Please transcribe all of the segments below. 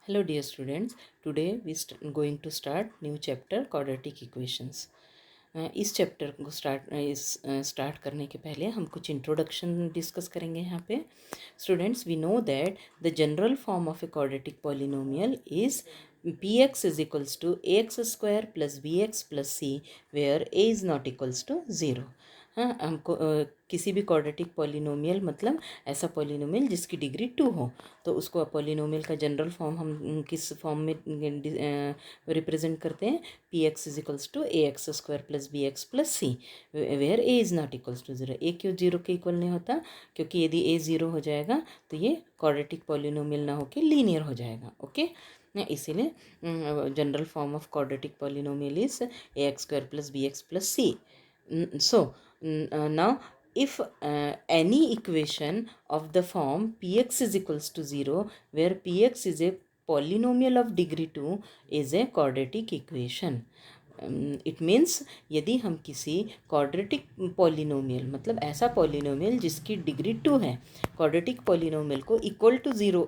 Hello dear students, today we going to start new chapter quadratic equations. इस chapter को start करने के पहले हम कुछ इंट्रोडक्शन डिस्कस करेंगे यहाँ पे. Students, we know that the general form of a quadratic polynomial is px is equals to ax square plus bx plus c where a is not equals to 0. हाँ, हमको किसी भी क्वाड्रेटिक पॉलिनोमियल मतलब ऐसा polynomial जिसकी degree 2 हो, तो उसको पॉलिनोमियल का जनरल फॉर्म हम किस फॉर्म में रिप्रेजेंट करते हैं. P x is equals to a x square plus b x plus c where a is not equals to 0. A क्यों 0 के इक्वल नहीं होता? क्योंकि यदि ए 0 हो जाएगा तो ये क्वाड्रेटिक पॉलिनोमियल ना होकर लीनियर हो जाएगा. ओके, इसीलिए general form of quadratic polynomial is a x square plus b x plus c. So now if any equation of the form px is equals to 0 where px is a polynomial of degree 2 is a quadratic equation. It means यदि हम किसी quadratic polynomial मतलब ऐसा polynomial जिसकी degree 2 है, quadratic polynomial को equal to 0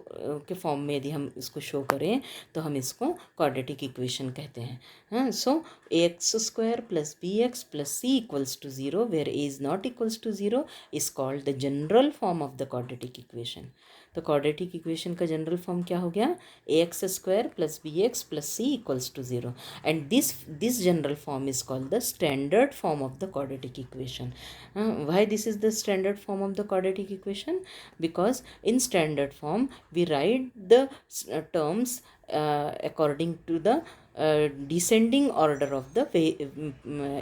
के form में यदि हम इसको शो करें तो हम इसको क्वाड्रेटिक इक्वेशन कहते हैं. हाँ, so a x square plus b x plus c equals to 0 where a is not equals to 0 is called the general form of the quadratic equation. तो क्वाड्रेटिक इक्वेशन का general form क्या हो गया? A x square plus b x plus c equals to 0. And this general form is called the standard form of the quadratic equation. Why this is the standard form of the quadratic equation? Because in standard form we write the terms according to the descending order of the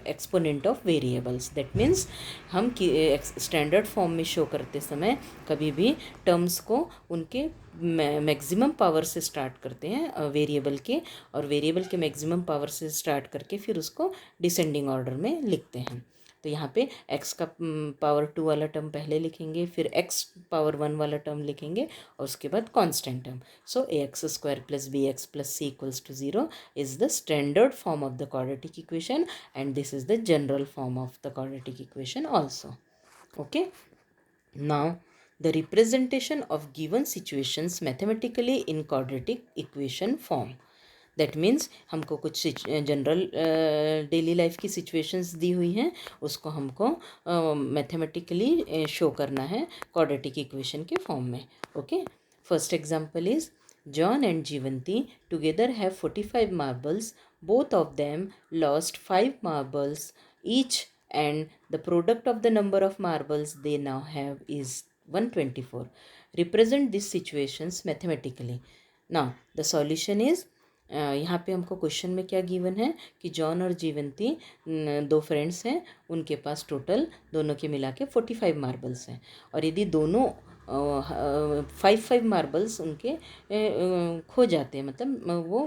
exponent of variables. That means हम standard form में show करते समय कभी भी terms को उनके maximum power से start करते हैं वेरिएबल के, और वेरिएबल के मैक्सिमम पावर से स्टार्ट करके फिर उसको डिसेंडिंग ऑर्डर में लिखते हैं. तो यहाँ पे x का पावर 2 वाला टर्म पहले लिखेंगे, फिर x पावर 1 वाला टर्म लिखेंगे और उसके बाद constant term. So a x square plus b x plus c equals to 0 is the standard form of the quadratic equation, and this is the general form of the quadratic equation also. Okay, now the representation of given situations mathematically in quadratic equation form. That means हमको कुछ general daily life की situations दी हुई हैं, उसको हमको mathematically show करना है quadratic equation के फॉर्म में. Okay, first example is John and Jivanti together have 45 marbles. Both of them lost 5 marbles each, and the product of the number of marbles they now have is 124. Represent these situations mathematically. Now, the solution is यहाँ पे हमको question में क्या given है कि John और जीवंती दो friends हैं, उनके पास टोटल दोनों के मिला के 45 मार्बल्स हैं, और यदि दोनों 5 मार्बल्स उनके खो जाते हैं, मतलब वो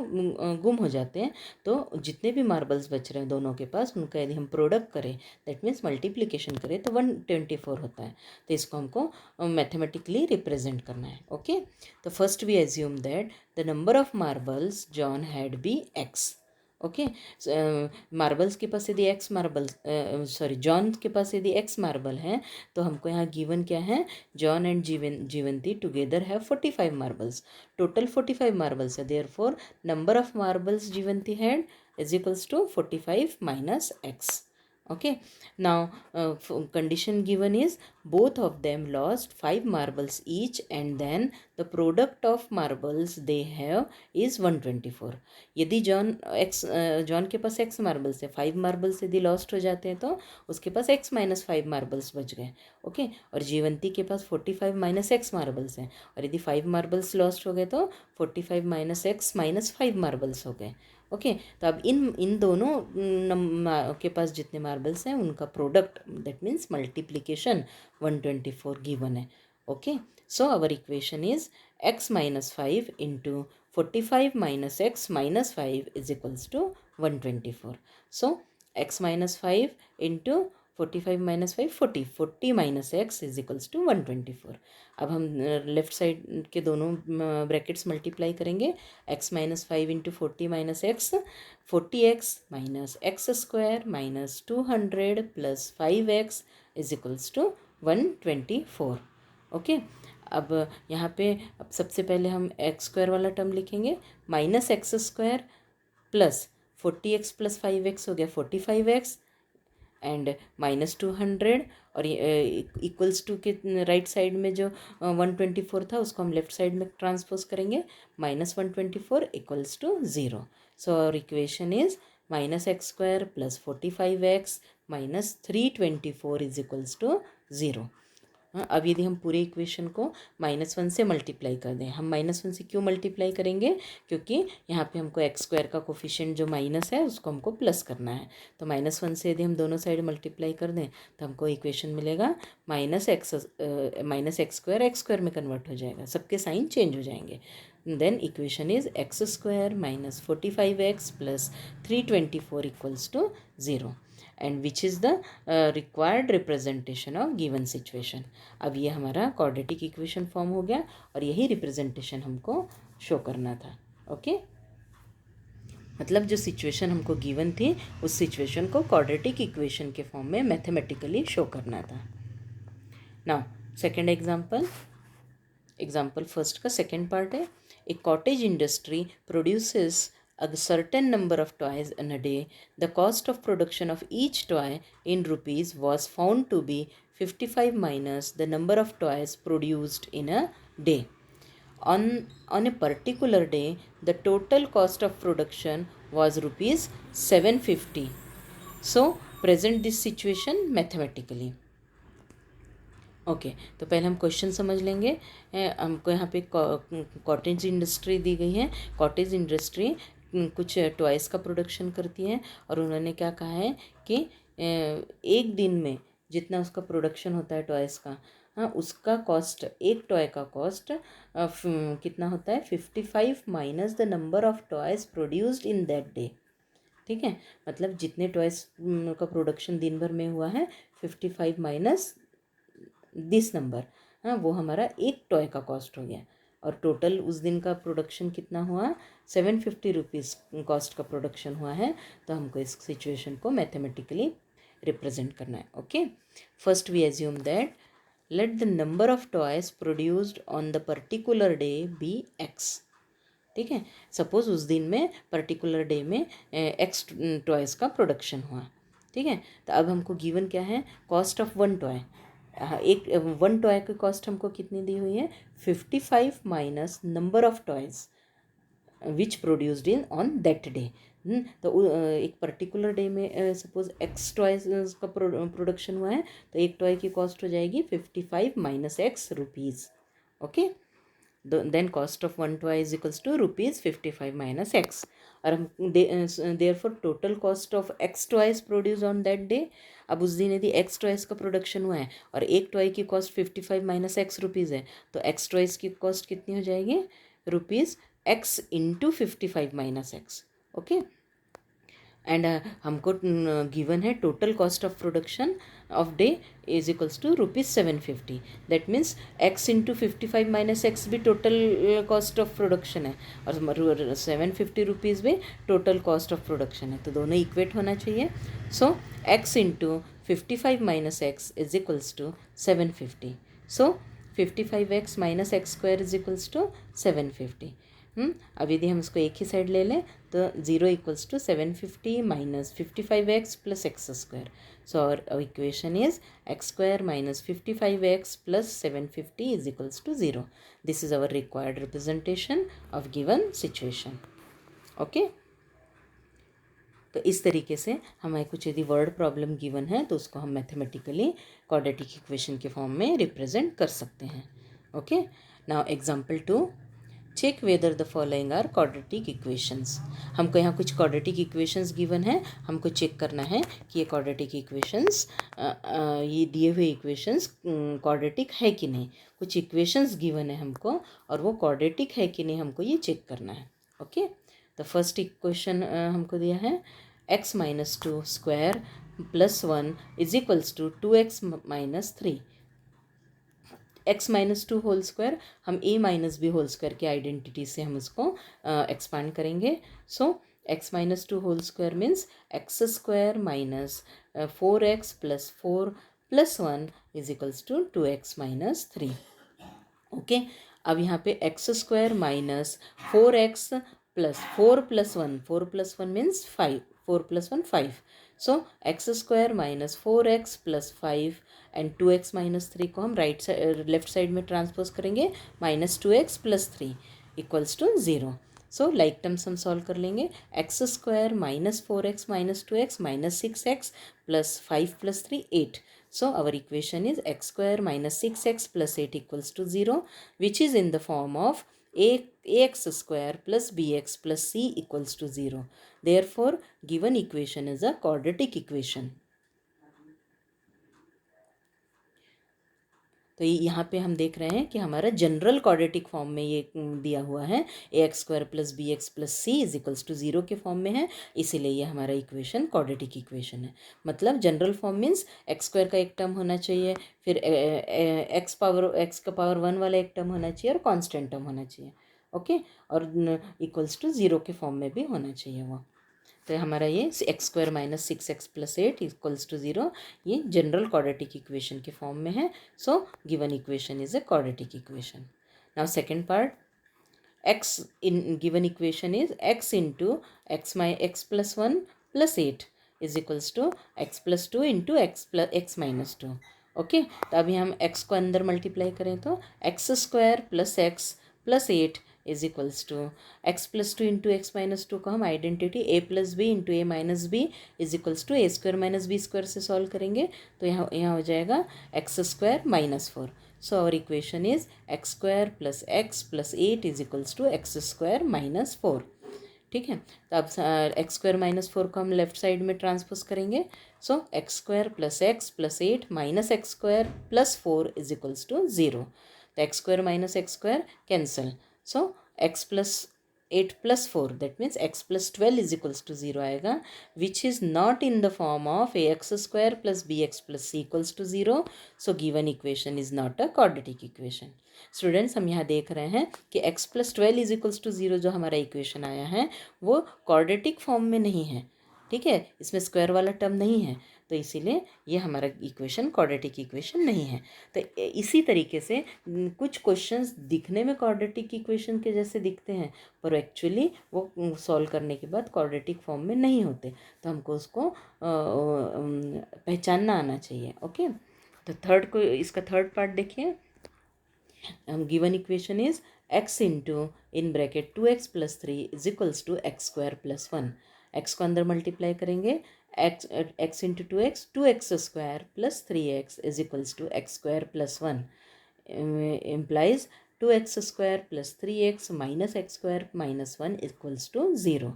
गुम हो जाते हैं, तो जितने भी मार्बल्स बच रहे हैं दोनों के पास, उनका यदि हम प्रोडक्ट करें, दैट मीन्स मल्टीप्लिकेशन करें, तो 124 होता है. तो इसको हमको मैथमेटिकली रिप्रेजेंट करना है. ओके, तो first we assume that the number of marbles John had be x. Okay, marbles के पास यदि जॉन के पास यदि एक्स मार्बल हैं, तो हमको यहाँ गिवन क्या है? John and Jeevanti together have 45 marbles. Total 45 marbles है, therefore number of marbles Jeevanti had is equals to 45 minus x. Okay, now condition given is both of them lost 5 marbles each, and then the product of marbles they have is 124. यदि John के पास x marbles है, 5 marbles यदि lost हो जाते हैं तो उसके पास x minus 5 marbles बच गए. ओके, और जीवंती के पास 45 माइनस एक्स मार्बल्स हैं, और यदि 5 मार्बल्स लॉस्ट हो गए तो 45 माइनस एक्स माइनस 5 मार्बल्स हो गए. ओके, तो अब इन दोनों के पास जितने मार्बल्स हैं उनका product, that means multiplication 124 given है. Okay, so our equation is x minus 5 into 45 minus x minus 5 is equals to 124. So x minus 5 into 45 minus 5 40 minus x is equals to 124. अब हम लेफ्ट साइड के दोनों brackets multiply करेंगे. x minus 5 into 40 minus x, 40x minus x square minus 200 plus 5x is equals to 124. Okay, अब यहाँ पे अब सबसे पहले हम एक्स स्क्वायर वाला टर्म लिखेंगे, minus x square plus 40x plus 5x हो गया 45x एंड -200, और इक्वल्स टू के राइट साइड में जो 124 था उसको हम लेफ्ट साइड में ट्रांसपोज करेंगे, -124 equals to 0. So our equation is -x² plus 45x minus 324 is equals to 0. अब यदि हम पूरे इक्वेशन को -1 से मल्टीप्लाई कर दें, हम -1 से क्यों मल्टीप्लाई करेंगे, क्योंकि यहाँ पे हमको x² का कोफिशिएंट जो माइनस है उसको हमको प्लस करना है. तो -1 से यदि हम दोनों साइड मल्टीप्लाई कर दें तो हमको इक्वेशन मिलेगा -x² x² में कन्वर्ट हो जाएगा, सबके साइन चेंज हो जाएंगे. Then equation is x² minus 45x plus 324 equals to 0 and which is the required representation of given situation. अब ये हमारा क्वाड्रेटिक इक्वेशन फॉर्म हो गया और यही रिप्रेजेंटेशन हमको शो करना था. ओके मतलब जो सिचुएशन हमको गिवन थी उस सिचुएशन को क्वाड्रेटिक इक्वेशन के फॉर्म में मैथमेटिकली शो करना था. नाउ सेकेंड एग्जाम्पल फर्स्ट का सेकेंड पार्ट है. A cottage industry produces a certain number of toys in a day. The cost of production of each toy in rupees was found to be 55 minus the number of toys produced in a day. On a particular day, the total cost of production was rupees 750. So, present this situation mathematically. Okay तो पहले हम question समझ लेंगे. हमको यहाँ पे cottage industry दी गई है. कॉटेज इंडस्ट्री कुछ टॉयज़ का प्रोडक्शन करती है और उन्होंने क्या कहा है कि एक दिन में जितना उसका प्रोडक्शन होता है टॉयज़ का, हाँ उसका कॉस्ट, एक टॉय का कॉस्ट कितना होता है 55 minus the number of toys produced in that day. ठीक है, मतलब जितने टॉयज़ का प्रोडक्शन दिन भर में हुआ है 55 माइनस दिस नंबर, हाँ वो हमारा एक टॉय का कॉस्ट हो गया. और टोटल उस दिन का प्रोडक्शन कितना हुआ 750 रुपीज़ कॉस्ट का प्रोडक्शन हुआ है. तो हमको इस सिचुएशन को मैथमेटिकली रिप्रेजेंट करना है. Okay first we assume that let the number of toys produced on the particular day be x. ठीक है, सपोज उस दिन में पर्टिकुलर डे में एक्स टॉयज़ का प्रोडक्शन हुआ. ठीक है, तो अब हमको गिवन क्या है, कॉस्ट ऑफ वन टॉय. एक वन टॉय की कॉस्ट हमको कितनी दी हुई है 55 minus number of toys which produced in on that day. तो एक पर्टिकुलर डे में सपोज एक्स टॉयज़ का प्रोडक्शन हुआ है तो एक टॉय की कॉस्ट हो जाएगी 55 minus x rupees. Okay then cost of one toy is equals to rupees 55 minus x. और हम therefore total cost of x toys produced on that day. अब उस दिन यदि x toys का प्रोडक्शन हुआ है और एक टॉय की कॉस्ट 55 माइनस एक्स रुपीज़ है तो x toys की कॉस्ट कितनी हो जाएगी rupees x into 55 minus x. Okay and हमको गिवन है total cost of production of day is equals to ₹750. That means x into 55 minus x भी टोटल कॉस्ट ऑफ प्रोडक्शन है और 750 रुपीज़ भी टोटल कॉस्ट ऑफ प्रोडक्शन है. तो दोनों equate होना चाहिए. So x into 55 minus x is equals to 750. So 55x minus x square is equals to 750. अब यदि हम इसको एक ही साइड ले लें तो 0 equals to 750 minus 55x plus x square. So our equation is x square minus 55x plus 750 is equals to 0. This is our required representation of given situation. Okay तो इस तरीके से हमें कुछ यदि वर्ड प्रॉब्लम गिवन है तो उसको हम मैथमेटिकली क्वाड्रेटिक इक्वेशन के फॉर्म में रिप्रेजेंट कर सकते हैं. Okay now example 2, check whether the following are quadratic equations. हमको यहाँ कुछ क्वाड्रेटिक इक्वेशंस गिवन है, हमको चेक करना है कि ये क्वाड्रेटिक इक्वेशंस ये दिए हुए इक्वेशंस क्वाड्रेटिक है कि नहीं. कुछ इक्वेशंस गिवन है हमको और वो क्वाड्रेटिक है कि नहीं हमको ये चेक करना है. ओके तो फर्स्ट इक्वेशन हमको दिया है x minus 2 square plus 1 is equals to 2x minus 3. x minus 2 whole square हम a minus b whole square की आइडेंटिटी से हम उसको एक्सपांड करेंगे. So x minus 2 whole square means x square minus 4x plus 4 plus 1 is equals to 2x minus 3. Okay. अब यहाँ पे x square minus 4x plus 4+1, 4+1 means 5, 4+1 5, so x square minus 4x plus 5 and 2x minus 3 को हम left side में transpose करेंगे, -2x plus 3 equals to 0। So like terms हम solve कर लेंगे, x square minus 4x minus 2x minus 6x plus 5 plus 3 8। So our equation is x square minus 6x plus 8 equals to 0, which is in the form of ax square plus bx plus c equals to 0. Therefore, given equation is a quadratic equation. तो यहाँ पे हम देख रहे हैं कि हमारा general quadratic form में ये दिया हुआ है, ax square plus b x plus c is equals to 0 के फॉर्म में है, इसीलिए ये हमारा इक्वेशन क्वाड्रेटिक इक्वेशन है। मतलब general form means x square का एक टर्म होना चाहिए, फिर एक्स का पावर 1 वाला एक टर्म होना चाहिए और कॉन्स्टेंट टर्म होना चाहिए, ओके, और इक्वल्स टू 0 के फॉर्म में भी होना चाहिए वो। तो हमारा ये x square minus 6x plus 8 equals to 0 ये जनरल क्वाड्रेटिक इक्वेशन के फॉर्म में है। So given equation is a quadratic equation. Now second part, x in given equation is x into x plus 1 plus 8 is equals to x plus 2 into x plus x minus 2। ओके, तो अभी हम x को अंदर multiply करें तो x square plus x plus 8 is equals to x plus 2 into x minus 2 को हम identity a plus b into a minus b is equals to a square minus b square से solve करेंगे तो यहाँ हो जाएगा x square minus 4। So our equation is x square plus x plus 8 is equals to x square minus 4। ठीक है, तो अब एक्स स्क्वायर माइनस 4 को हम लेफ्ट साइड में ट्रांसपोज करेंगे। So x square plus 8 minus x square plus 4 is equals to 0। तो x square minus x square cancel, so x plus 8 plus 4 that means x plus 12 is equals to 0 आएगा, which is not in the form of ax square plus b x plus c equals to 0। So given equation is not a quadratic equation. Students, हम यहाँ देख रहे हैं कि x plus 12 is equals to 0 जो हमारा equation आया है वो क्वाड्रेटिक फॉर्म में नहीं है, ठीक है, इसमें स्क्वायर वाला टर्म नहीं है, तो इसीलिए ये हमारा इक्वेशन क्वाड्रेटिक इक्वेशन नहीं है। तो इसी तरीके से कुछ क्वेश्चंस दिखने में क्वाड्रेटिक इक्वेशन के जैसे दिखते हैं पर एक्चुअली वो सॉल्व करने के बाद क्वाड्रेटिक फॉर्म में नहीं होते, तो हमको उसको पहचानना आना चाहिए। ओके, तो इसका थर्ड पार्ट देखिए, given equation is x into in bracket 2x plus 3 is equals to x square plus 1। X को अंदर मल्टीप्लाई करेंगे, x into 2x square plus 3x is equals to x square plus 1 implies 2x square plus 3x minus x square minus 1 equals to 0।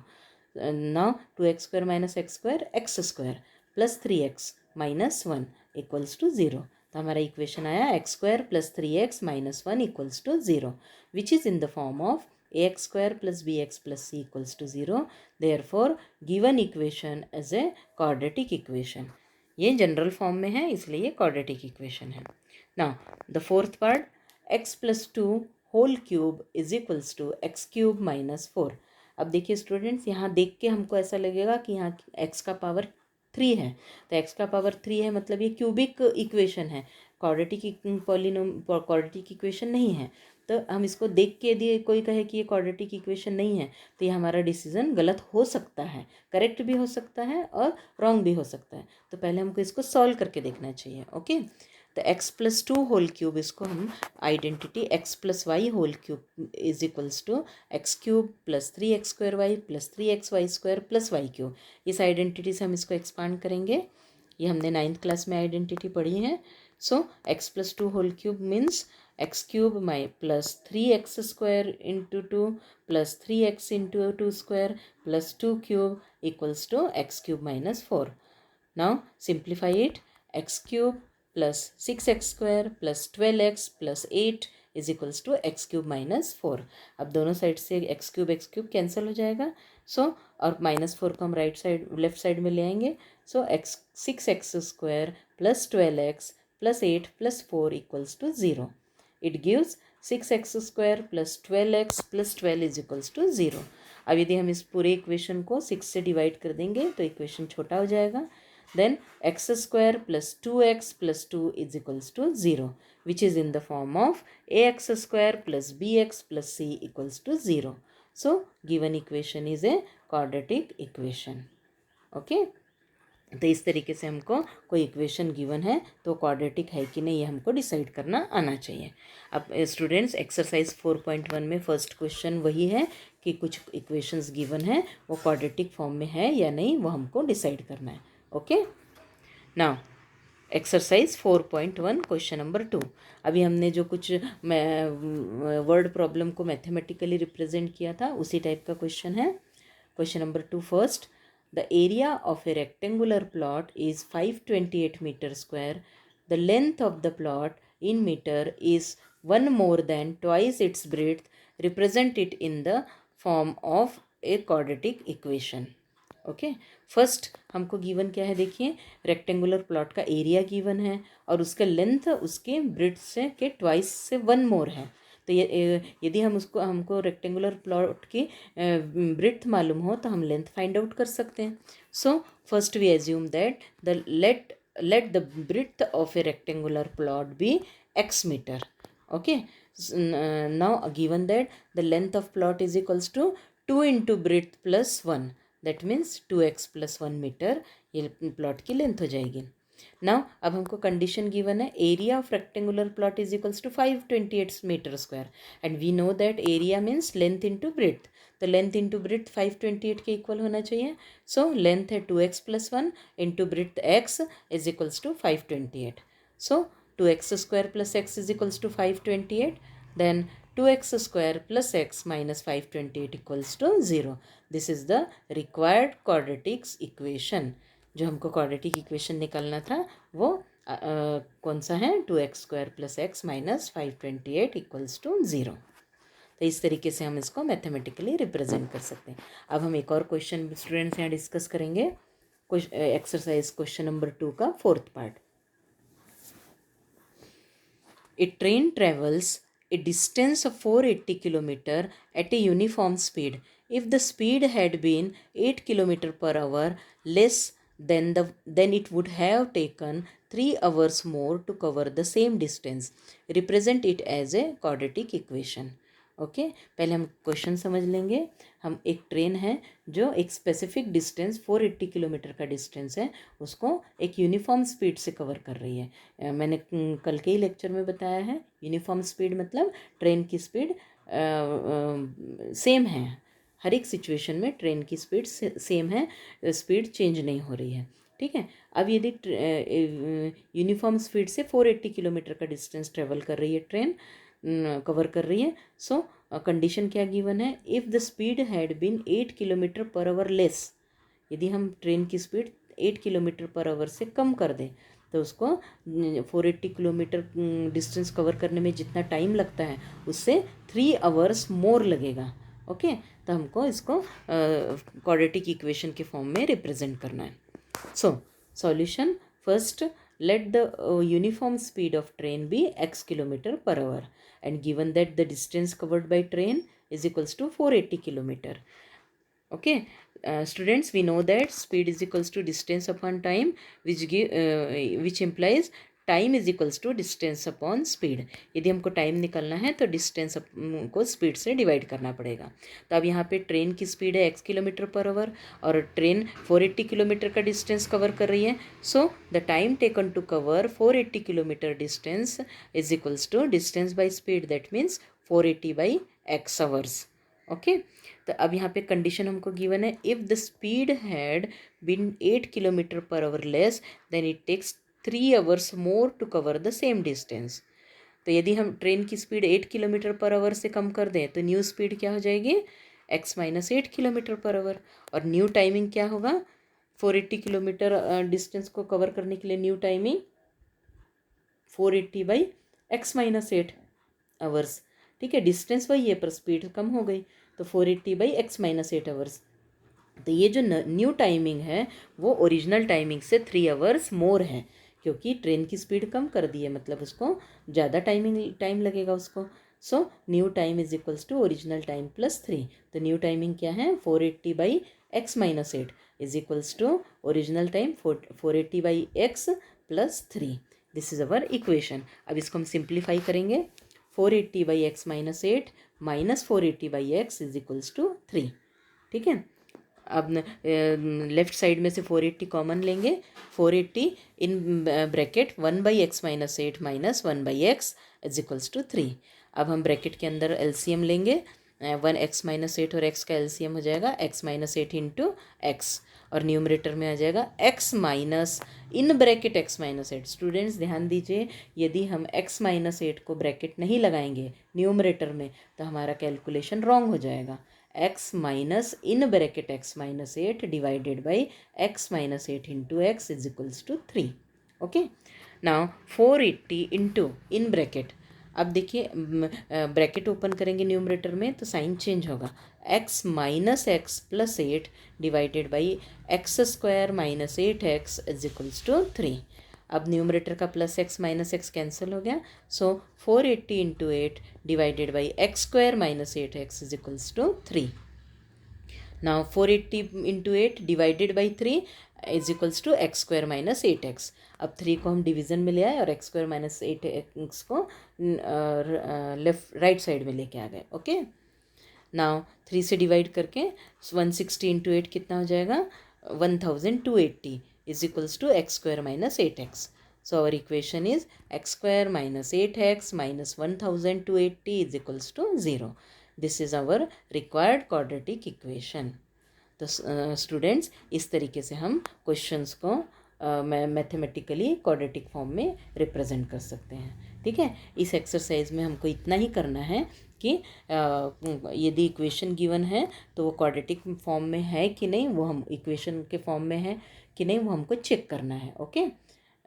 Now 2x square minus x square plus 3x minus 1 equals to 0। तो हमारा equation आया x square plus 3x minus 1 equals to 0, which is in the form of ax square plus bx plus c equals to 0। Therefore given equation as a quadratic equation. ये general form में है इसलिए ये quadratic equation है। Now the fourth part, x plus 2 whole cube is equals to x cube minus 4। अब देखिए students, यहाँ देख के हमको ऐसा लगेगा कि यहाँ x का पावर 3 है, तो x का पावर 3 है मतलब ये क्यूबिक इक्वेशन है, क्वाड्रेटिक इक्वेशन नहीं है। तो हम इसको देख के यदि कोई कहे कि ये क्वाड्रेटिक इक्वेशन नहीं है तो ये हमारा डिसीजन गलत हो सकता है, करेक्ट भी हो सकता है और रॉन्ग भी हो सकता है। तो पहले हमको इसको सॉल्व करके देखना चाहिए। ओके, तो x प्लस 2 होल क्यूब, इसको हम identity x plus y whole cube is equals to x cube plus 3x square y plus 3xy square plus y cube, इस आइडेंटिटी से हम इसको एक्सपांड करेंगे। ये हमने 9th क्लास में आइडेंटिटी पढ़ी है। So x plus 2 whole cube means x cube my plus 3x square into 2 plus 3x into 2 square plus 2 cube equals to x cube minus 4। Now simplify it, x cube plus 6x square plus 12x plus 8 is equals to x cube minus 4। अब दोनों side से x cube cancel हो जाएगा। सो और -4 को हम left side में ले आएंगे। So 6x square plus 12x plus 8 plus 4 equals to 0। It gives 6x square plus 12x plus 12 is equals to 0। अब यदि हम इस पूरे इक्वेशन को 6 से डिवाइड कर देंगे तो इक्वेशन छोटा हो जाएगा। then x square plus 2x plus 2 is equals to 0, which is in the form of ax square plus bx plus c equals to 0. So given equation is a quadratic equation. Okay तो इस तरीके से हमको कोई equation given है तो quadratic है कि नहीं ये हमको डिसाइड करना आना चाहिए. अब स्टूडेंट्स एक्सरसाइज 4.1 में फर्स्ट क्वेश्चन वही है कि कुछ इक्वेशंस गिवन है वो क्वाड्रेटिक फॉर्म में है या नहीं वो हमको डिसाइड करना है. Okay now exercise 4.1 question number 2. अभी हमने जो कुछ वर्ड प्रॉब्लम को मैथमेटिकली रिप्रेजेंट किया था उसी टाइप का क्वेश्चन है. Question number 2 first. The area of a rectangular plot is 528 meter square. The length of the plot in meter is 1 more than twice its breadth. Represent it in the form of a quadratic equation. Okay first हमको given क्या है देखिए rectangular plot का area given है और उसका length उसके breadth से के ट्वाइस से 1 मोर है. तो ये यदि हम उसको हमको रेक्टेंगुलर प्लॉट की ब्रेड्थ मालूम हो तो हम लेंथ फाइंड आउट कर सकते हैं. So first we assume that the let the breadth of a rectangular plot be x metre. Okay now given that the length of plot is equals to 2 into breadth plus 1, that means 2x plus 1 metre ये plot की length हो जाएगी. नाउ अब हमको condition given है area of rectangular plot is equals to 528 metre square and we know that area means length into breadth. तो length into breadth 528 के इक्वल होना चाहिए. सो लेंथ है 2x plus 1 into breadth x is equals to 528. So 2x square plus x is equals to 528. Then 2x square plus x minus 528 equals to 0. This is the required quadratic equation. जो हमको quadratic equation निकालना था वो कौन सा है 2x square plus x minus 528 equals to 0. तो इस तरीके से हम इसको मैथमेटिकली रिप्रेजेंट कर सकते हैं. अब हम एक और क्वेश्चन स्टूडेंट्स यहाँ डिस्कस करेंगे. एक्सरसाइज क्वेश्चन नंबर 2 का fourth part. A train travels a distance of 480 km at a uniform speed. If the speed had been 8 km per hour less then it would have taken 3 hours more to cover the same distance. Represent it as a quadratic equation. Okay पहले हम question समझ लेंगे. हम एक train है जो एक specific distance 480 kilometre का डिस्टेंस है उसको एक यूनिफॉर्म स्पीड से कवर कर रही है. मैंने कल के ही लेक्चर में बताया है यूनिफॉर्म स्पीड मतलब ट्रेन की स्पीड सेम है. हर एक सिचुएशन में ट्रेन की स्पीड सेम है, स्पीड चेंज नहीं हो रही है. ठीक है. अब यदि यूनिफॉर्म स्पीड से 480 किलोमीटर का डिस्टेंस ट्रेवल कर रही है ट्रेन कवर कर रही है. सो कंडीशन क्या गिवन है if the speed had been 8 kilometre per hour less. यदि हम ट्रेन की स्पीड 8 किलोमीटर पर आवर से कम कर दें तो उसको 480 किलोमीटर डिस्टेंस कवर करने में जितना टाइम लगता है उससे 3 आवर्स मोर लगेगा. ओके तो हमको इसको क्वाड्रेटिक इक्वेशन के फॉर्म में रिप्रेजेंट करना है. So solution first let the uniform speed of train be x kilometer per hour and given that the distance covered by train is equals to 480 kilometer. Okay students we know that speed is equals to distance upon time which implies time is equals to distance upon speed. यदि हमको time निकलना है तो distance को speed से divide करना पड़ेगा. तो अब यहाँ पे ट्रेन की स्पीड है x किलोमीटर पर आवर और ट्रेन 480 किलोमीटर का डिस्टेंस कवर कर रही है. So the time taken to cover 480 kilometre distance is equals to distance by speed that means 480 by x hours. Okay तो अब यहाँ पे कंडीशन हमको गिवन है if the speed had been 8 kilometre per hour less then it takes 3 hours more to cover the same distance. तो यदि हम train की स्पीड 8 किलोमीटर पर आवर से कम कर दें तो न्यू स्पीड क्या हो जाएगी x minus 8 kilometre per hour और न्यू टाइमिंग क्या होगा 480 किलोमीटर डिस्टेंस को कवर करने के लिए new timing 480 by x minus 8 hours. ठीक है डिस्टेंस वही है पर स्पीड कम हो गई तो 480 बाई x माइनस 8 आवर्स. तो ये जो न्यू टाइमिंग है वो ओरिजिनल टाइमिंग से 3 आवर्स मोर है क्योंकि ट्रेन की स्पीड कम कर दी है मतलब उसको ज़्यादा टाइम लगेगा उसको. So new time is equals to original time plus 3. तो न्यू टाइमिंग क्या है 480 by x minus 8 is equals to original time 480/x plus 3। This is our equation. अब इसको हम सिंप्लीफाई करेंगे। 480/x minus 8 minus 480/x is equals to 3। ठीक है, अब लेफ्ट साइड में से 480 कॉमन लेंगे। 480 in bracket 1/x minus 8 minus 1/x is equals to 3। अब हम ब्रैकेट के अंदर एलसीएम लेंगे। 1x माइनस 8 और x का एलसीएम हो जाएगा x माइनस 8 इंटू एक्स, और न्यूमरेटर में आ जाएगा x minus in bracket x minus 8। Students ध्यान दीजिए, यदि हम x माइनस 8 को ब्रैकेट नहीं लगाएंगे न्यूमरेटर में तो हमारा कैलकुलेशन रॉन्ग हो जाएगा। x minus in bracket x minus 8 divided by x minus 8 into x is equals to 3। Okay, now 480 into in bracket, अब देखिए ब्रैकेट ओपन करेंगे न्यूमरेटर में तो साइन चेंज होगा। x minus x plus 8 divided by x square minus 8x is equals to 3। अब numerator का plus x minus x cancel हो गया, so 480 into 8 divided by x square minus 8x is equals to 3। Now 480 into 8 divided by 3 is equals to x square minus 8x। अब 3 को हम division में ले आए और एक्स स्क्वायर माइनस 8x को लेफ्ट राइट साइड में लेके आ गए। ओके, नाउ 3 से डिवाइड करके 160 इंटू 8 कितना हो जाएगा 1280 is equals to x square minus 8x। So our equation is x square minus 8x minus 1280 is equals to 0। This is our required quadratic equation. तो students इस तरीके से हम क्वेश्चंस को मैथमेटिकली क्वाड्रेटिक फॉर्म में रिप्रेजेंट कर सकते हैं। ठीक है, इस एक्सरसाइज में हमको इतना ही करना है कि यदि इक्वेशन गिवन है तो वो क्वाड्रेटिक फॉर्म में है कि नहीं, वो हम इक्वेशन के फॉर्म में है कि नहीं वो हमको चेक करना है। ओके,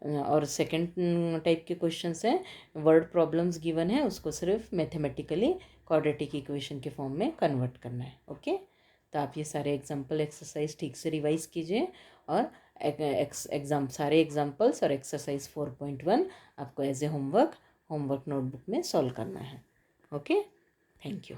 और सेकंड टाइप के क्वेश्चंस हैं, वर्ड प्रॉब्लम्स गिवन है उसको सिर्फ मैथमेटिकली क्वाड्रेटिक इक्वेशन के फॉर्म में कन्वर्ट करना है। ओके, तो आप ये सारे एग्जाम्पल एक्सरसाइज ठीक से रिवाइज कीजिए और सारे एग्जाम्पल्स और एक्सरसाइज 4.1 आपको एज ए होमवर्क नोटबुक में सॉल्व करना है। Okay, thank you.